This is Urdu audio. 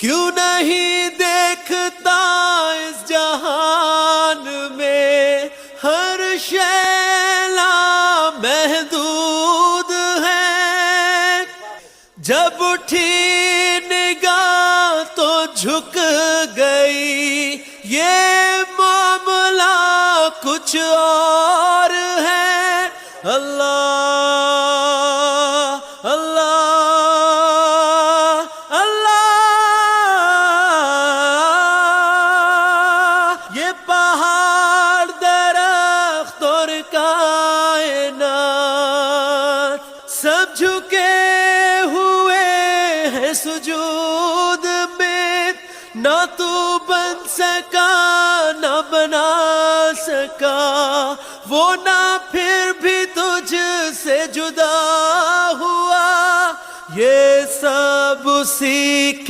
کیوں نہیں دیکھتا اس جہان میں ہر شے لامحدود ہے، جب اٹھی نگاہ تو جھک گئی، یہ معاملہ کچھ اور ہے۔ اللہ اللہ اللہ، یہ پہاڑ درخت اور کائنات سب جھکے ہوئے ہیں سجود میں، نہ تو بن سکا نہ بنا سکا وہ، نہ پھر بھی تجھ سے جدا ہوا، یہ سب اسی